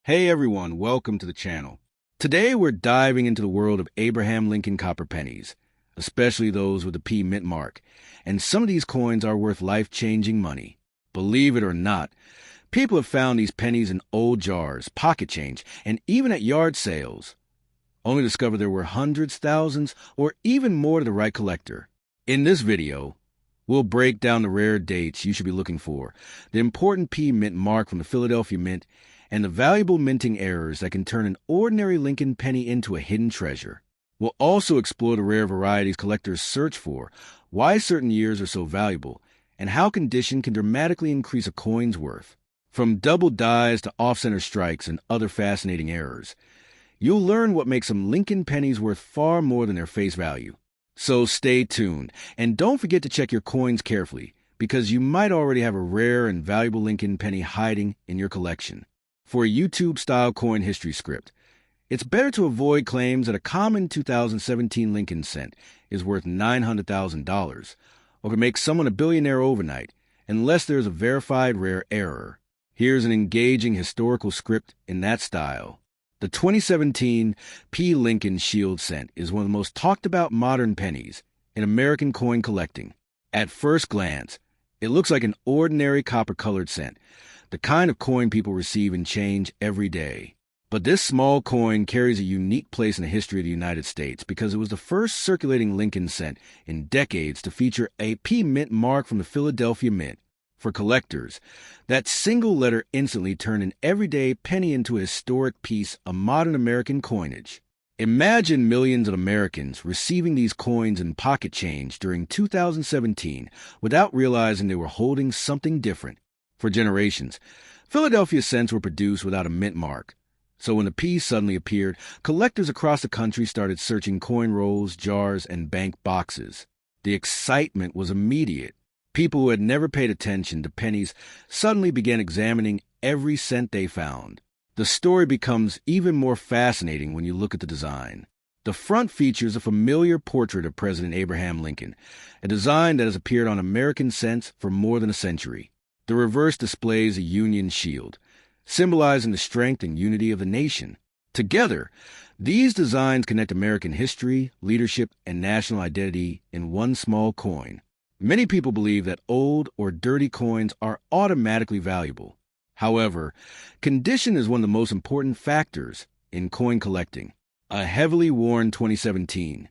Hey everyone, welcome to the channel. Today we're diving into the world of Abraham Lincoln copper pennies, especially those with the P mint mark. And some of these coins are worth life-changing money. Believe it or not, people have found these pennies in old jars, pocket change, and even at yard sales, only to discover there were hundreds, thousands, or even more to the right collector. In this video, we'll break down the rare dates you should be looking for, the important P mint mark from the Philadelphia Mint, and the valuable minting errors that can turn an ordinary Lincoln penny into a hidden treasure. We'll also explore the rare varieties collectors search for, why certain years are so valuable, and how condition can dramatically increase a coin's worth. From double dies to off-center strikes and other fascinating errors, you'll learn what makes some Lincoln pennies worth far more than their face value. So stay tuned, and don't forget to check your coins carefully, because you might already have a rare and valuable Lincoln penny hiding in your collection. For a YouTube-style coin history script, it's better to avoid claims that a common 2017 Lincoln cent is worth $900,000 or can make someone a billionaire overnight, unless there's a verified rare error. Here's an engaging historical script in that style. The 2017 P. Lincoln Shield cent is one of the most talked-about modern pennies in American coin collecting. At first glance, it looks like an ordinary copper-colored cent, the kind of coin people receive in change every day. But this small coin carries a unique place in the history of the United States because it was the first circulating Lincoln cent in decades to feature a P mint mark from the Philadelphia Mint. For collectors, that single letter instantly turned an everyday penny into a historic piece of modern American coinage. Imagine millions of Americans receiving these coins in pocket change during 2017 without realizing they were holding something different. For generations, Philadelphia cents were produced without a mint mark. So when the P suddenly appeared, collectors across the country started searching coin rolls, jars, and bank boxes. The excitement was immediate. People who had never paid attention to pennies suddenly began examining every cent they found. The story becomes even more fascinating when you look at the design. The front features a familiar portrait of President Abraham Lincoln, a design that has appeared on American cents for more than a century. The reverse displays a Union shield, symbolizing the strength and unity of the nation. Together, these designs connect American history, leadership, and national identity in one small coin. Many people believe that old or dirty coins are automatically valuable. However, condition is one of the most important factors in coin collecting. A heavily worn 2017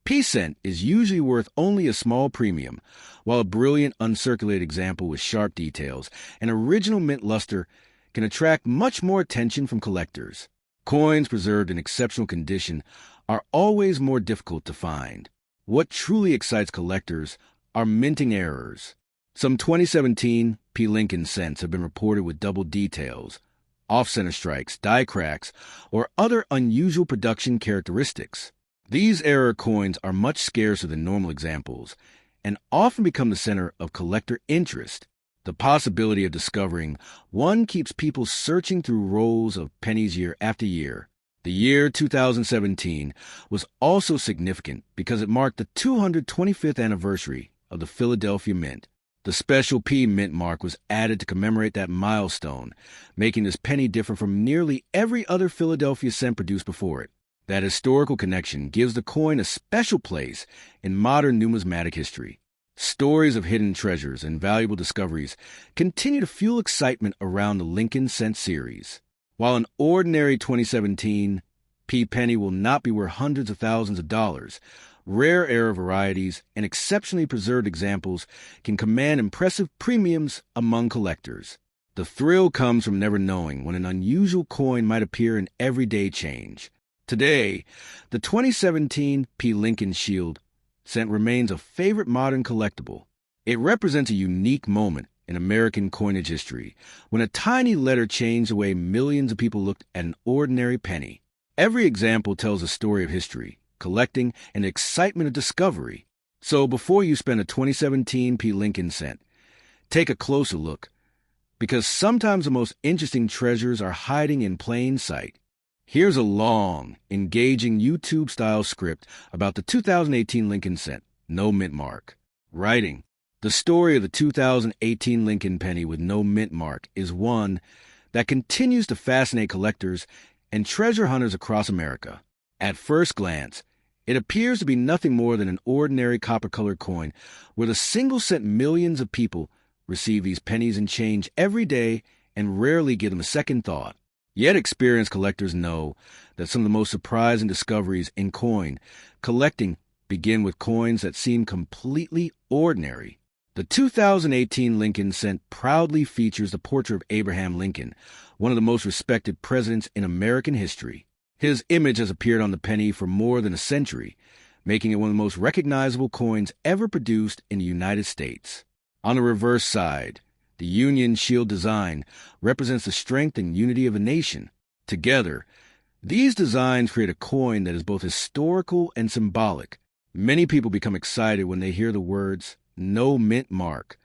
P cent is usually worth only a small premium, while a brilliant uncirculated example with sharp details and original mint luster can attract much more attention from collectors. Coins preserved in exceptional condition are always more difficult to find. What truly excites collectors are minting errors. Some 2017 P. Lincoln cents have been reported with double details, off-center strikes, die cracks, or other unusual production characteristics. These error coins are much scarcer than normal examples and often become the center of collector interest. The possibility of discovering one keeps people searching through rolls of pennies year after year. The year 2017 was also significant because it marked the 225th anniversary of the Philadelphia Mint. The special P mint mark was added to commemorate that milestone, making this penny different from nearly every other Philadelphia cent produced before it. That historical connection gives the coin a special place in modern numismatic history. Stories of hidden treasures and valuable discoveries continue to fuel excitement around the Lincoln cent series. While an ordinary 2017 P penny will not be worth hundreds of thousands of dollars, rare error varieties and exceptionally preserved examples can command impressive premiums among collectors. The thrill comes from never knowing when an unusual coin might appear in everyday change. Today, the 2017 P. Lincoln Shield cent remains a favorite modern collectible. It represents a unique moment in American coinage history when a tiny letter changed the way millions of people looked at an ordinary penny. Every example tells a story of history, collecting, and excitement of discovery. So before you spend a 2017 P. Lincoln cent, take a closer look, because sometimes the most interesting treasures are hiding in plain sight. Here's a long, engaging YouTube-style script about the 2018 Lincoln cent, no mint mark. Writing: the story of the 2018 Lincoln penny with no mint mark is one that continues to fascinate collectors and treasure hunters across America. At first glance, it appears to be nothing more than an ordinary copper-colored coin with a single cent. Millions of people receive these pennies and change every day and rarely give them a second thought. Yet experienced collectors know that some of the most surprising discoveries in coin collecting begin with coins that seem completely ordinary. The 2018 Lincoln cent proudly features the portrait of Abraham Lincoln, one of the most respected presidents in American history. His image has appeared on the penny for more than a century, making it one of the most recognizable coins ever produced in the United States. On the reverse side, the Union Shield design represents the strength and unity of a nation. Together, these designs create a coin that is both historical and symbolic. Many people become excited when they hear the words, "No mint mark."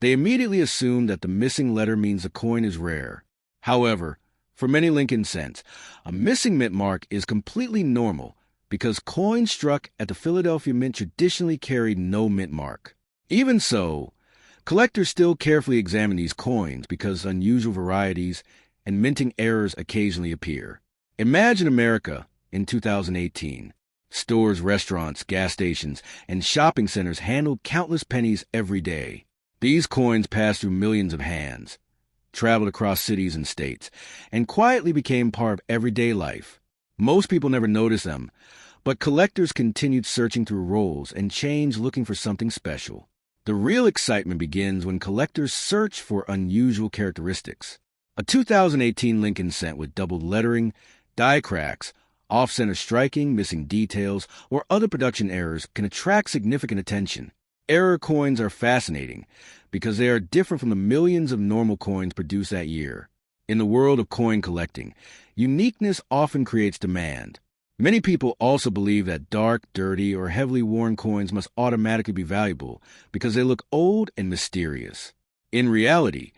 They immediately assume that the missing letter means the coin is rare. However, for many Lincoln cents, a missing mint mark is completely normal because coins struck at the Philadelphia Mint traditionally carried no mint mark. Even so, collectors still carefully examine these coins because unusual varieties and minting errors occasionally appear. Imagine America in 2018. Stores, restaurants, gas stations, and shopping centers handle countless pennies every day. These coins passed through millions of hands, traveled across cities and states, and quietly became part of everyday life. Most people never noticed them, but collectors continued searching through rolls and change looking for something special. The real excitement begins when collectors search for unusual characteristics. A 2018 Lincoln cent with doubled lettering, die cracks, off-center striking, missing details, or other production errors can attract significant attention. Error coins are fascinating because they are different from the millions of normal coins produced that year. In the world of coin collecting, uniqueness often creates demand. Many people also believe that dark, dirty, or heavily worn coins must automatically be valuable because they look old and mysterious. In reality,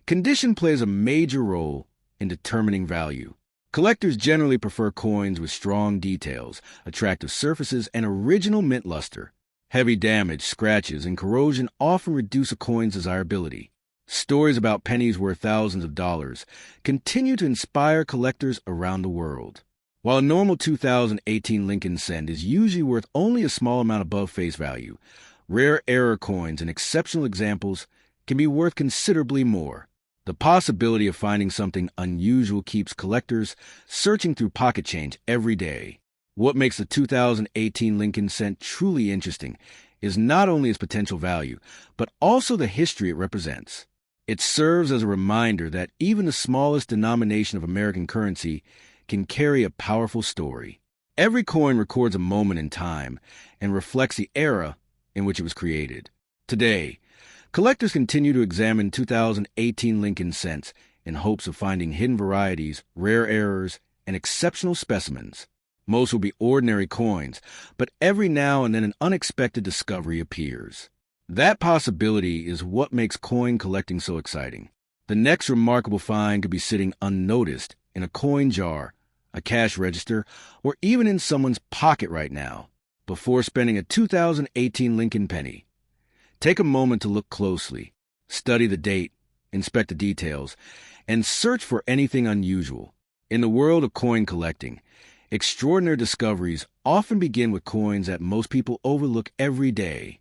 condition plays a major role in determining value. Collectors generally prefer coins with strong details, attractive surfaces, and original mint luster. Heavy damage, scratches, and corrosion often reduce a coin's desirability. Stories about pennies worth thousands of dollars continue to inspire collectors around the world. While a normal 2018 Lincoln cent is usually worth only a small amount above face value, rare error coins and exceptional examples can be worth considerably more. The possibility of finding something unusual keeps collectors searching through pocket change every day. What makes the 2018 Lincoln cent truly interesting is not only its potential value, but also the history it represents. It serves as a reminder that even the smallest denomination of American currency can carry a powerful story. Every coin records a moment in time and reflects the era in which it was created. Today, collectors continue to examine 2018 Lincoln cents in hopes of finding hidden varieties, rare errors, and exceptional specimens. Most will be ordinary coins, but every now and then an unexpected discovery appears. That possibility is what makes coin collecting so exciting. The next remarkable find could be sitting unnoticed in a coin jar, a cash register, or even in someone's pocket right now. Before spending a 2018 Lincoln penny, take a moment to look closely, study the date, inspect the details, and search for anything unusual. In the world of coin collecting, extraordinary discoveries often begin with coins that most people overlook every day.